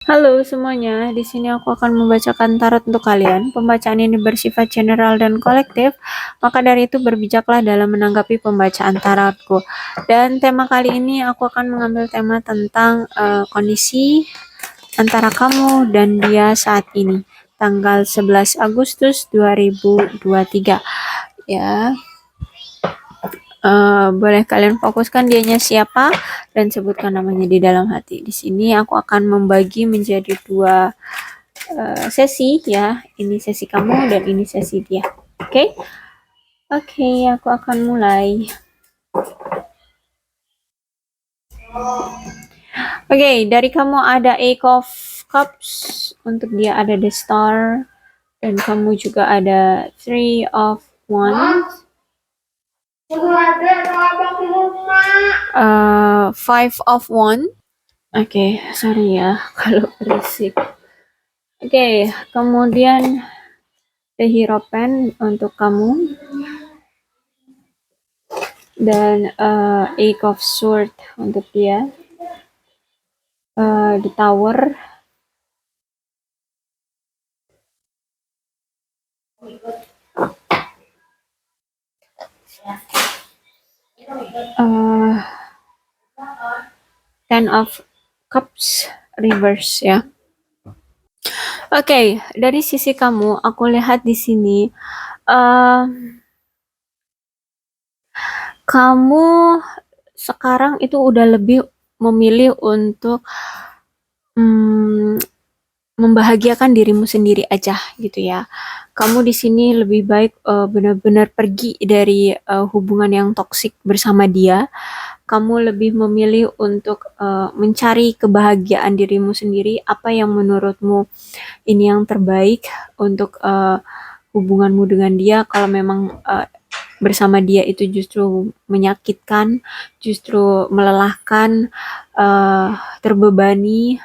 Halo semuanya, di sini aku akan membacakan tarot untuk kalian. Pembacaan ini bersifat general dan kolektif, maka dari itu berbijaklah dalam menanggapi pembacaan tarotku. Dan tema kali ini aku akan mengambil tema tentang kondisi antara kamu dan dia saat ini, tanggal 11 Agustus 2023. Ya, boleh kalian fokuskan dianya siapa dan sebutkan namanya di dalam hati. Di sini aku akan membagi menjadi dua sesi ya. Ini sesi kamu dan ini sesi dia. Oke? Oke, aku akan mulai. Oke, dari kamu ada Eight of Cups, untuk dia ada The Star, dan kamu juga ada Three of Wands, Five of Wands. Oke, sorry ya kalau berisik. Oke, kemudian The Hierophant untuk kamu, dan Eight of Swords untuk dia, The Tower, Ten of Cups reverse ya. Oke, dari sisi kamu, aku lihat di sini kamu sekarang itu udah lebih memilih untuk membahagiakan dirimu sendiri aja gitu ya. Kamu di sini lebih baik benar-benar pergi dari hubungan yang toksik bersama dia. Kamu lebih memilih untuk mencari kebahagiaan dirimu sendiri. Apa yang menurutmu ini yang terbaik untuk hubunganmu dengan dia? Kalau memang bersama dia itu justru menyakitkan, justru melelahkan, terbebani,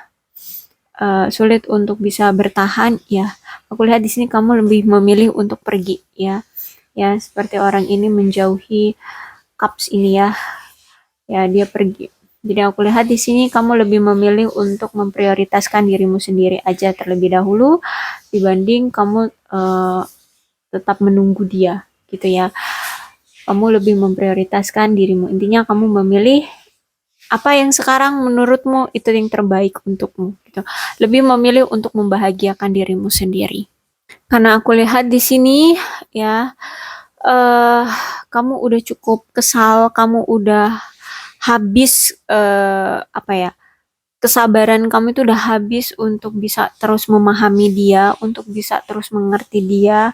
sulit untuk bisa bertahan, ya aku lihat di sini kamu lebih memilih untuk pergi ya. Ya, seperti orang ini menjauhi cups ini ya. Ya, dia pergi. Jadi aku lihat di sini kamu lebih memilih untuk memprioritaskan dirimu sendiri aja terlebih dahulu dibanding kamu tetap menunggu dia gitu ya. Kamu lebih memprioritaskan dirimu. Intinya kamu memilih apa yang sekarang menurutmu itu yang terbaik untukmu gitu. Lebih memilih untuk membahagiakan dirimu sendiri. Karena aku lihat di sini ya, kamu udah cukup kesal, kamu udah habis apa ya? Kesabaran kamu itu udah habis untuk bisa terus memahami dia, untuk bisa terus mengerti dia,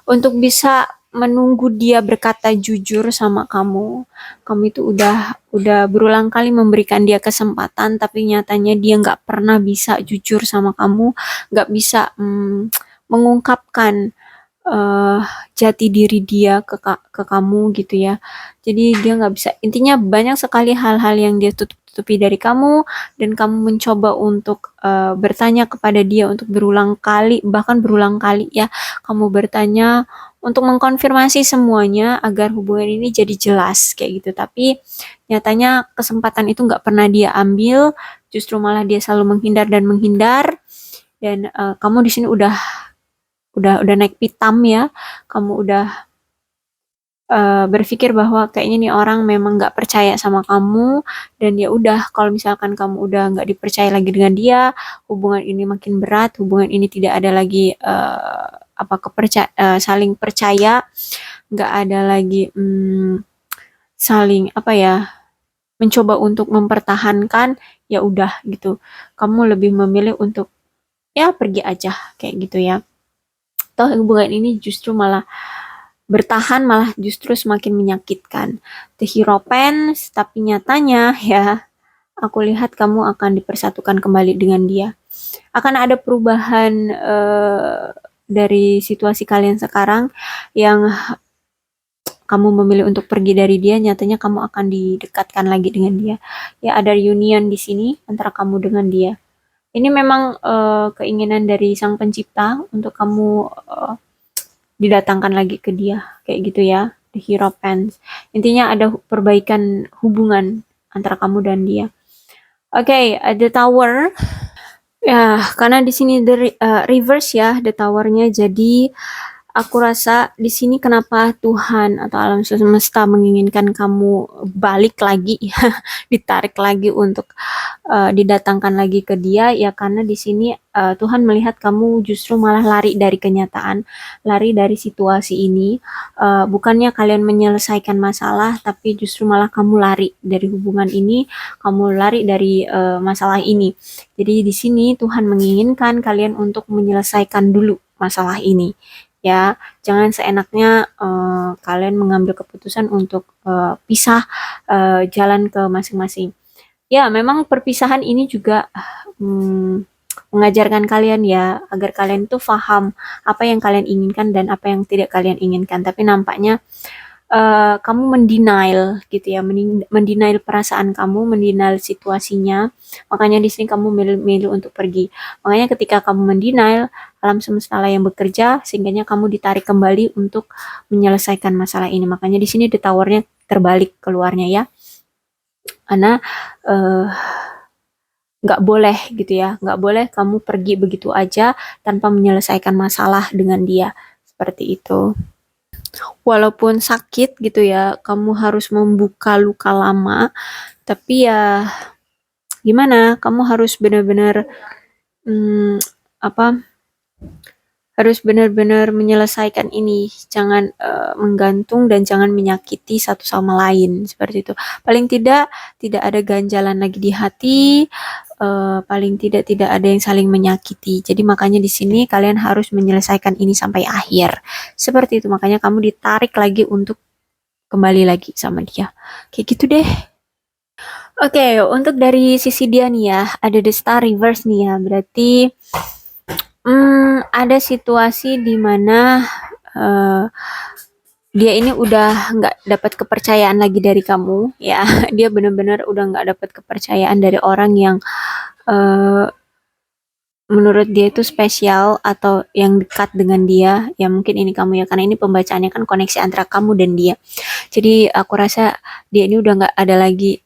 untuk bisa menunggu dia berkata jujur sama kamu. Kamu itu udah berulang kali memberikan dia kesempatan, tapi nyatanya dia nggak pernah bisa jujur sama kamu, nggak bisa mengungkapkan uh, jati diri dia ke kamu gitu ya. Jadi dia nggak bisa. Intinya banyak sekali hal-hal yang dia tutupi dari kamu, dan kamu mencoba untuk bertanya kepada dia untuk berulang kali, bahkan berulang kali ya. Kamu bertanya untuk mengkonfirmasi semuanya agar hubungan ini jadi jelas kayak gitu. Tapi nyatanya kesempatan itu nggak pernah dia ambil, justru malah dia selalu menghindar dan menghindar. Dan kamu di sini udah naik pitam ya. Kamu udah berpikir bahwa kayaknya nih orang memang nggak percaya sama kamu, dan ya udah, kalau misalkan kamu udah nggak dipercaya lagi dengan dia, hubungan ini makin berat, hubungan ini tidak ada lagi saling percaya, nggak ada lagi saling apa ya, mencoba untuk mempertahankan, ya udah gitu. Kamu lebih memilih untuk ya pergi aja kayak gitu ya. Toh hubungan ini justru malah bertahan, malah justru semakin menyakitkan. The Hierophant, tapi nyatanya ya, aku lihat kamu akan dipersatukan kembali dengan dia. Akan ada perubahan dari situasi kalian sekarang yang kamu memilih untuk pergi dari dia, nyatanya kamu akan didekatkan lagi dengan dia. Ya, ada reunion di sini antara kamu dengan dia. Ini memang keinginan dari Sang Pencipta untuk kamu didatangkan lagi ke dia kayak gitu ya. The Hierophant, intinya ada perbaikan hubungan antara kamu dan dia. Oke, The Tower. Ya, karena di sini reverse ya, the tower-nya. Jadi aku rasa di sini kenapa Tuhan atau alam semesta menginginkan kamu balik lagi, ditarik lagi untuk didatangkan lagi ke dia, ya karena di sini Tuhan melihat kamu justru malah lari dari kenyataan, lari dari situasi ini. Bukannya kalian menyelesaikan masalah, tapi justru malah kamu lari dari hubungan ini, kamu lari dari masalah ini. Jadi di sini Tuhan menginginkan kalian untuk menyelesaikan dulu masalah ini. Ya, jangan seenaknya kalian mengambil keputusan untuk pisah jalan ke masing-masing. Ya, memang perpisahan ini juga mm, mengajarkan kalian ya agar kalian tuh paham apa yang kalian inginkan dan apa yang tidak kalian inginkan. Tapi nampaknya kamu mendenial gitu ya, mendenial perasaan kamu, mendenial situasinya. Makanya di sini kamu milih untuk pergi. Makanya ketika kamu mendenial, alam semesta lah yang bekerja sehingga kamu ditarik kembali untuk menyelesaikan masalah ini. Makanya di sini the tower-nya terbalik keluarnya ya. Karena eh, nggak boleh gitu ya, nggak boleh kamu pergi begitu aja tanpa menyelesaikan masalah dengan dia. Seperti itu. Walaupun sakit gitu ya, kamu harus membuka luka lama, tapi ya gimana? Kamu harus benar-benar hmm, apa? Harus benar-benar menyelesaikan ini. Jangan menggantung dan jangan menyakiti satu sama lain seperti itu. Paling tidak ada ganjalan lagi di hati. Paling tidak ada yang saling menyakiti. Jadi makanya di sini kalian harus menyelesaikan ini sampai akhir. Seperti itu. Makanya kamu ditarik lagi untuk kembali lagi sama dia. Kayak gitu deh. Oke, untuk dari sisi dia nih ya, ada the star reverse nih ya. Berarti ada situasi di mana eh, dia ini udah nggak dapat kepercayaan lagi dari kamu, ya. Dia benar-benar udah nggak dapat kepercayaan dari orang yang eh, menurut dia itu spesial atau yang dekat dengan dia. Ya mungkin ini kamu ya, karena ini pembacaannya kan koneksi antara kamu dan dia. Jadi aku rasa dia ini udah nggak ada lagi,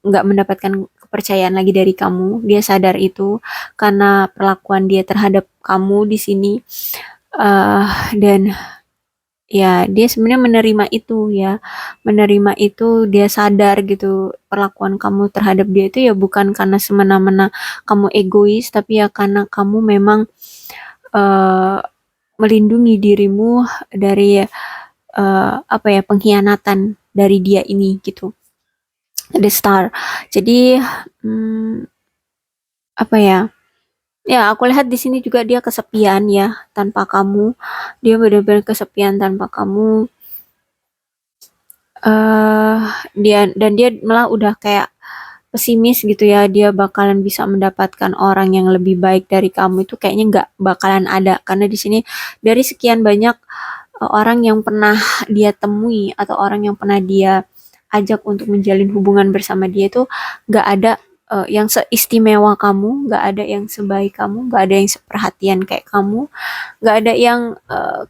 nggak mendapatkan kepercayaan lagi dari kamu. Dia sadar itu karena perlakuan dia terhadap kamu di sini. Dan ya dia sebenarnya menerima itu ya, menerima itu, dia sadar gitu perlakuan kamu terhadap dia itu ya bukan karena semena-mena kamu egois, tapi ya karena kamu memang eh, melindungi dirimu dari apa ya, pengkhianatan dari dia ini gitu, the star. Jadi hmm, apa ya, ya aku lihat di sini juga dia kesepian ya tanpa kamu. Dia benar-benar kesepian tanpa kamu. eh dia malah udah kayak pesimis gitu ya, dia bakalan bisa mendapatkan orang yang lebih baik dari kamu itu kayaknya nggak bakalan ada, karena di sini dari sekian banyak orang yang pernah dia temui atau orang yang pernah dia ajak untuk menjalin hubungan bersama dia itu nggak ada yang seistimewa kamu, nggak ada yang sebaik kamu, nggak ada yang seperhatian kayak kamu, nggak ada yang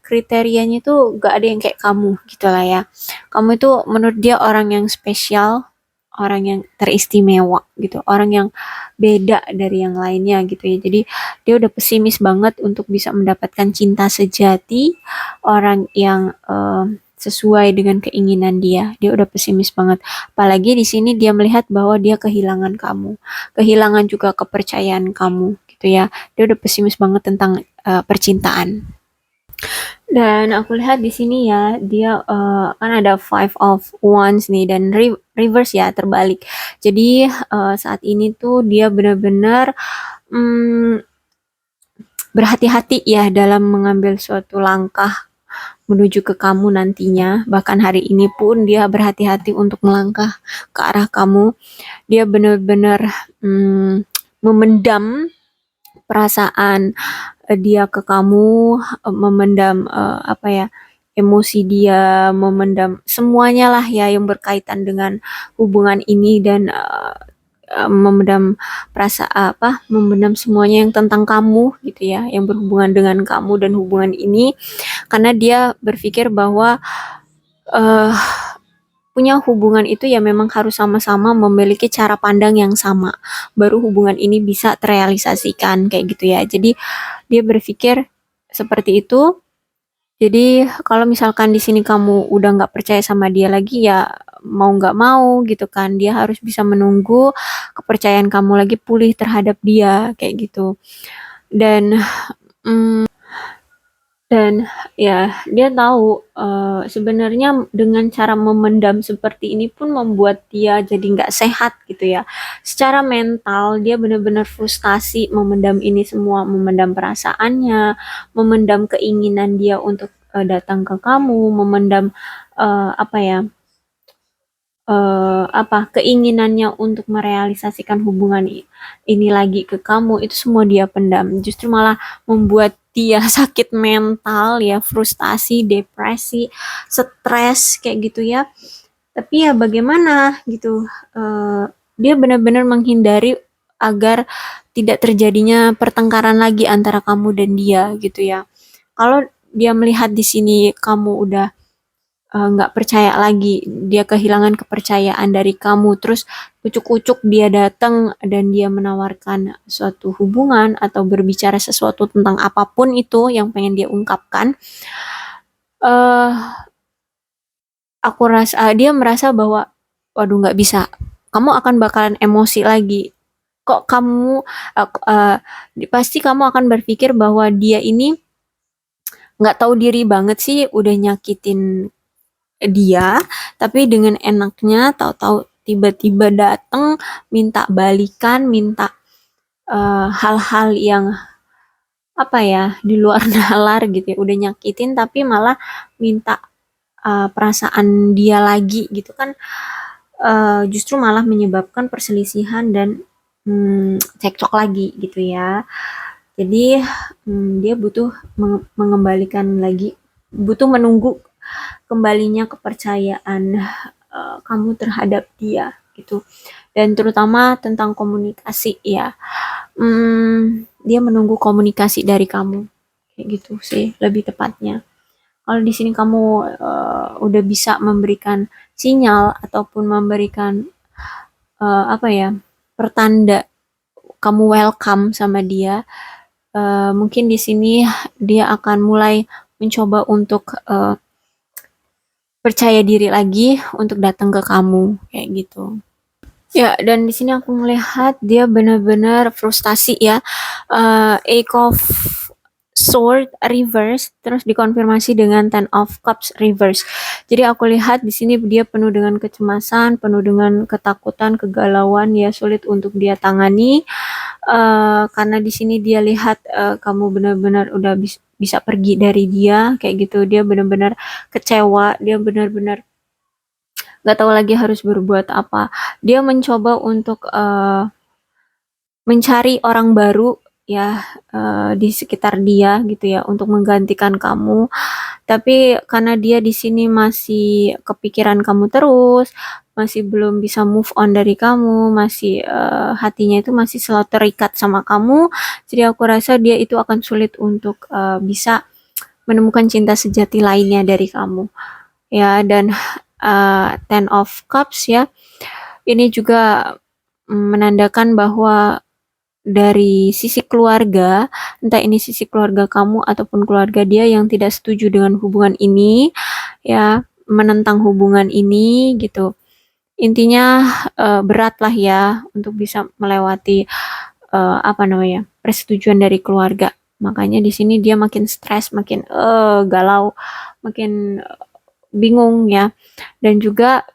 kriterianya itu nggak ada yang kayak kamu gitu lah ya. Kamu itu menurut dia orang yang spesial, orang yang teristimewa gitu, orang yang beda dari yang lainnya gitu ya. Jadi dia udah pesimis banget untuk bisa mendapatkan cinta sejati, orang yang sesuai dengan keinginan dia. Dia udah pesimis banget. Apalagi di sini dia melihat bahwa dia kehilangan kamu, kehilangan juga kepercayaan kamu gitu ya. Dia udah pesimis banget tentang percintaan. Dan aku lihat di sini ya, dia kan ada five of wands nih dan reverse ya, terbalik. Jadi saat ini tuh dia benar-benar mm, berhati-hati ya dalam mengambil suatu langkah menuju ke kamu nantinya. Bahkan hari ini pun dia berhati-hati untuk melangkah ke arah kamu. Dia benar-benar memendam perasaan dia ke kamu, memendam apa ya, emosi dia, memendam semuanya lah ya yang berkaitan dengan hubungan ini, dan memendam memendam semuanya yang tentang kamu gitu ya, yang berhubungan dengan kamu dan hubungan ini, karena dia berpikir bahwa eh punya hubungan itu ya memang harus sama-sama memiliki cara pandang yang sama, baru hubungan ini bisa terrealisasikan kayak gitu ya. Jadi dia berpikir seperti itu. Jadi kalau misalkan di sini kamu udah nggak percaya sama dia lagi ya mau nggak mau gitu kan, dia harus bisa menunggu kepercayaan kamu lagi pulih terhadap dia kayak gitu. Dan mm, dan ya dia tahu sebenarnya dengan cara memendam seperti ini pun membuat dia jadi nggak sehat gitu ya. Secara mental dia benar-benar frustasi memendam ini semua, memendam perasaannya, memendam keinginan dia untuk datang ke kamu, memendam apa ya, keinginannya untuk merealisasikan hubungan ini lagi ke kamu, itu semua dia pendam. Justru malah membuat dia sakit mental ya, frustasi, depresi, stres kayak gitu ya. Tapi ya bagaimana gitu, dia benar-benar menghindari agar tidak terjadinya pertengkaran lagi antara kamu dan dia gitu ya. Kalau dia melihat di sini kamu udah nggak percaya lagi, dia kehilangan kepercayaan dari kamu, terus ucuk-ucuk dia datang dan dia menawarkan suatu hubungan atau berbicara sesuatu tentang apapun itu yang pengen dia ungkapkan, eh aku rasa dia merasa bahwa waduh nggak bisa, kamu akan bakalan emosi lagi. Kok kamu pasti kamu akan berpikir bahwa dia ini nggak tahu diri banget sih udah nyakitin dia, tapi dengan enaknya tahu-tahu tiba-tiba datang minta balikan, minta hal-hal yang apa ya di luar nalar gitu ya, udah nyakitin tapi malah minta perasaan dia lagi gitu kan, justru malah menyebabkan perselisihan dan cekcok lagi gitu ya. Jadi dia butuh mengembalikan lagi, butuh menunggu kembalinya kepercayaan kamu terhadap dia gitu. Dan terutama tentang komunikasi ya. Dia menunggu komunikasi dari kamu. Kayak gitu sih lebih tepatnya. Kalau di sini kamu udah bisa memberikan sinyal ataupun memberikan apa ya, pertanda kamu welcome sama dia, mungkin di sini dia akan mulai mencoba untuk percaya diri lagi untuk datang ke kamu kayak gitu. Ya, dan di sini aku melihat dia benar-benar frustasi ya. Eight of Sword reverse terus dikonfirmasi dengan Ten of Cups reverse. Jadi aku lihat di sini dia penuh dengan kecemasan, penuh dengan ketakutan, kegalauan ya, sulit untuk dia tangani. Karena di sini dia lihat kamu benar-benar udah bisa pergi dari dia kayak gitu. Dia benar-benar kecewa, dia benar-benar nggak tahu lagi harus berbuat apa. Dia mencoba untuk mencari orang baru ya di sekitar dia gitu ya untuk menggantikan kamu. Tapi karena dia di sini masih kepikiran kamu terus, masih belum bisa move on dari kamu, masih hatinya itu masih selalu terikat sama kamu. Jadi aku rasa dia itu akan sulit untuk bisa menemukan cinta sejati lainnya dari kamu. Ya, dan Ten of Cups ya. Ini juga menandakan bahwa dari sisi keluarga, entah ini sisi keluarga kamu ataupun keluarga dia yang tidak setuju dengan hubungan ini, ya, menentang hubungan ini gitu. Intinya berat lah ya untuk bisa melewati apa namanya, persetujuan dari keluarga. Makanya di sini dia makin stres, makin galau, makin bingung ya. Dan juga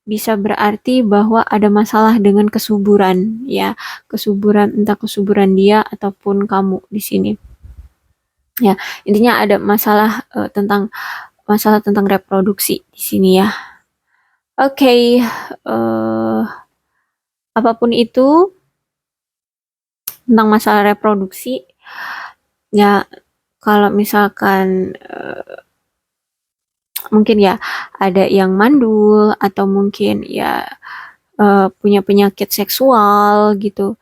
bisa berarti bahwa ada masalah dengan kesuburan ya, kesuburan entah kesuburan dia ataupun kamu di sini. Ya, intinya ada masalah tentang reproduksi di sini ya. Oke, apapun itu tentang masalah reproduksi ya, kalau misalkan mungkin ya ada yang mandul atau mungkin ya punya penyakit seksual gitu,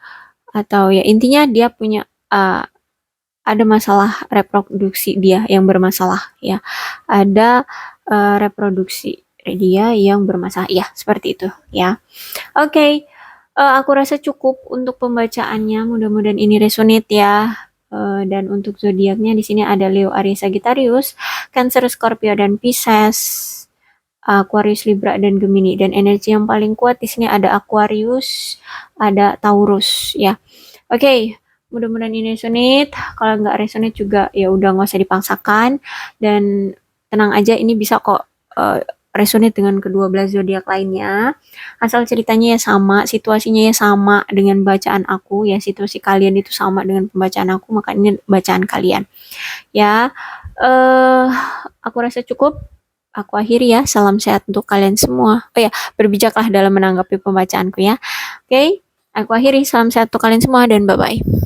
atau ya intinya dia punya ada masalah reproduksi dia yang bermasalah ya, ada reproduksi dia yang bermasalah. Ya, seperti itu ya. Oke, aku rasa cukup untuk pembacaannya. Mudah-mudahan ini resonate ya. Dan untuk zodiaknya di sini ada Leo, Aries, Sagittarius, Cancer, Scorpio, dan Pisces, Aquarius, Libra, dan Gemini. Dan energi yang paling kuat di sini ada Aquarius, ada Taurus ya. Oke, mudah-mudahan ini resonate. Kalau nggak resonate juga ya udah nggak usah dipaksakan, dan tenang aja, ini bisa kok resonate dengan kedua belas zodiak lainnya. Asal ceritanya ya sama, situasinya ya sama dengan bacaan aku ya, situasi kalian itu sama dengan pembacaan aku, maka ini bacaan kalian. Ya, aku rasa cukup. Aku akhiri ya. Salam sehat untuk kalian semua. Oh ya, berbijaklah dalam menanggapi pembacaanku ya. Oke, aku akhiri. Salam sehat untuk kalian semua dan bye-bye.